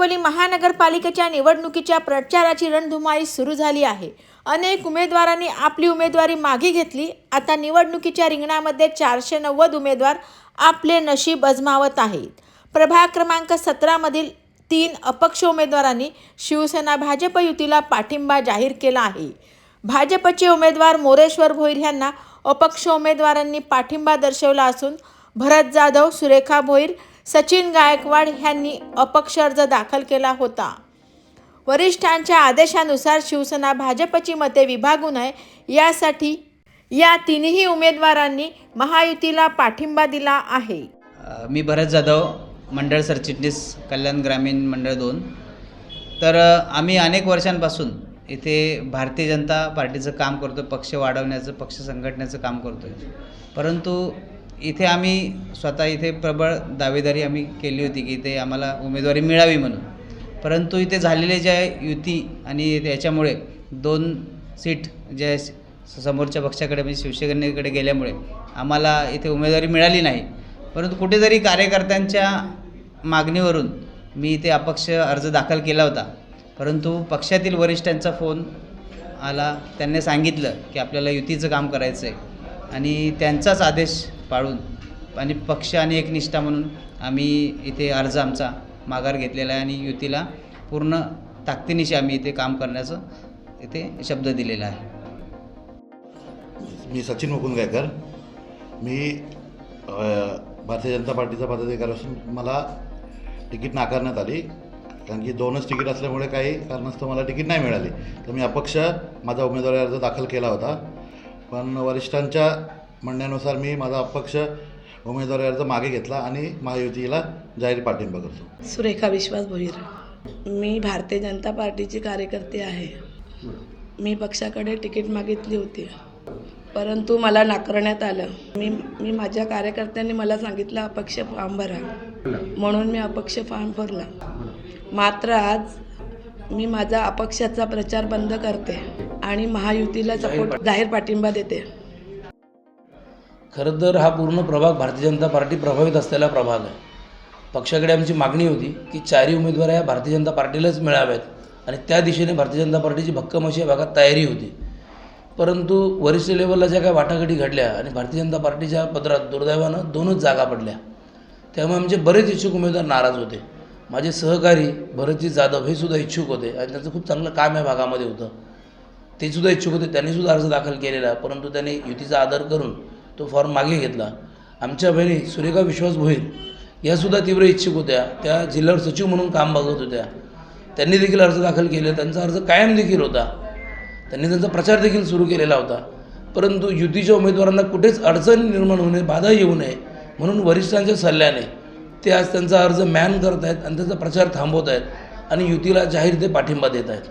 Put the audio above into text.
हिंगोली महानगरपालिकेच्या निवडणुकीच्या प्रचाराची रणधुमाळी सुरू झाली आहे। अनेक उमेदवारांनी आपली उमेदवारी मागे घेतली। आता निवडणुकीच्या रिंगणामध्ये 490 उमेदवार आपले नशीब आजमावत आहेत। प्रभाग क्रमांक 17 मधील 3 अपक्ष उमेदवारांनी शिवसेना भाजप युतीला पाठिंबा जाहीर केला आहे। भाजपचे उमेदवार मोरेश्वर भोईर यांना अपक्ष उमेदवारांनी पाठिंबा दर्शवला असून भरत जाधव, सुरेखा भोईर, सचिन गायकवाड यांनी अपक्ष अर्ज दाखल केला होता। वरिष्ठांच्या आदेशानुसार शिवसेना भाजपची मते विभागू नये यासाठी या तिन्ही उमेदवारांनी महायुतीला पाठिंबा दिला आहे। मी भरत जाधव, मंडळ सरचिटणीस, कल्याण ग्रामीण मंडळ 2। तर आम्ही अनेक वर्षांपासून इथे भारतीय जनता पार्टीचं काम करतो, पक्ष वाढवण्याचं, पक्ष संघटनेचं काम करतो। परंतु इथे आम्ही स्वतः इथे प्रबळ दावेदारी आम्ही केली होती की इथे आम्हाला उमेदवारी मिळावी म्हणून। परंतु इथे झालेले ज्या युती आणि त्याच्यामुळे 2 सीट ज्या समोरच्या पक्षाकडे म्हणजे शिवसेनेकडे गेल्यामुळे आम्हाला इथे उमेदवारी मिळाली नाही। परंतु कुठेतरी कार्यकर्त्यांच्या मागणीवरून मी इथे अपक्ष अर्ज दाखल केला होता। परंतु पक्षातील वरिष्ठांचा फोन आला, त्यांनी सांगितलं की आपल्याला युतीचं काम करायचं आहे आणि त्यांचाच आदेश पाळून आणि पक्ष आणि एकनिष्ठा म्हणून आम्ही इथे अर्ज आमचा माघार घेतलेला आहे आणि युतीला पूर्ण ताकदीनिशी आम्ही इथे काम करण्याचं इथे शब्द दिलेला आहे। मी सचिन मुकुंद गायकर, मी भारतीय जनता पार्टीचा पदाधिकारी असून मला तिकीट नाकारण्यात आली, कारण की 2च तिकीट असल्यामुळे काही कारणास्तव मला तिकीट नाही मिळाली। तर मी अपक्ष माझा उमेदवारी अर्ज दाखल केला होता, पण वरिष्ठांच्या म्हणण्यानुसार मी माझा अपक्ष उमेदवारी अर्ज मागे घेतला आणि महायुतीला जाहीर पाठिंबा करतो। सुरेखा विश्वास भोईर, मी भारतीय जनता पार्टीची कार्यकर्ते आहे। मी पक्षाकडे तिकीट मागितली होती, परंतु मला नाकारण्यात आलं। मी माझ्या कार्यकर्त्यांनी मला सांगितलं अपक्ष फॉर्म भरा, म्हणून मी अपक्ष फॉर्म भरला। मात्र आज मी माझा अपक्षाचा प्रचार बंद करते आणि महायुतीला जाहीर पाठिंबा देते। खरं तर हा पूर्ण प्रभाग भारतीय जनता पार्टी प्रभावित असलेला प्रभाग आहे। पक्षाकडे आमची मागणी होती की 4 उमेदवार या भारतीय जनता पार्टीलाच मिळाव्यात आणि त्या दिशेने भारतीय जनता पार्टीची भक्कम अशी या भागात तयारी होती। परंतु वरिष्ठ लेवलला ज्या काही वाटाघाटी घडल्या आणि भारतीय जनता पार्टीच्या पदरात दुर्दैवानं 2च जागा पडल्या, त्यामुळे आमचे बरेच इच्छुक उमेदवार नाराज होते। माझे सहकारी भरतजी जाधव हे सुद्धा इच्छुक होते आणि त्यांचं खूप चांगलं काम या भागामध्ये होतं, ते सुद्धा इच्छुक होते, त्यांनीसुद्धा अर्ज दाखल केलेला। परंतु त्यांनी युतीचा आदर करून तो फॉर्म मागे घेतला। आमच्या बहिणी सुरेखा विश्वास भोईर यासुद्धा तीव्र इच्छुक होत्या, त्या जिल्ह्यावर सचिव म्हणून काम बघत होत्या, त्यांनी देखील अर्ज दाखल केले। त्यांचा अर्ज कायम देखील होता, त्यांनी त्यांचा प्रचार देखील सुरू केलेला होता। परंतु युतीच्या उमेदवारांना कुठेच अडचण निर्माण होणे, बाधा येऊ नये म्हणून वरिष्ठांच्या सल्ल्याने ते आज त्यांचा अर्ज मॅन करत आहेत आणि त्यांचा प्रचार थांबवत आहेत आणि युतीला जाहीर ते पाठिंबा देत आहेत।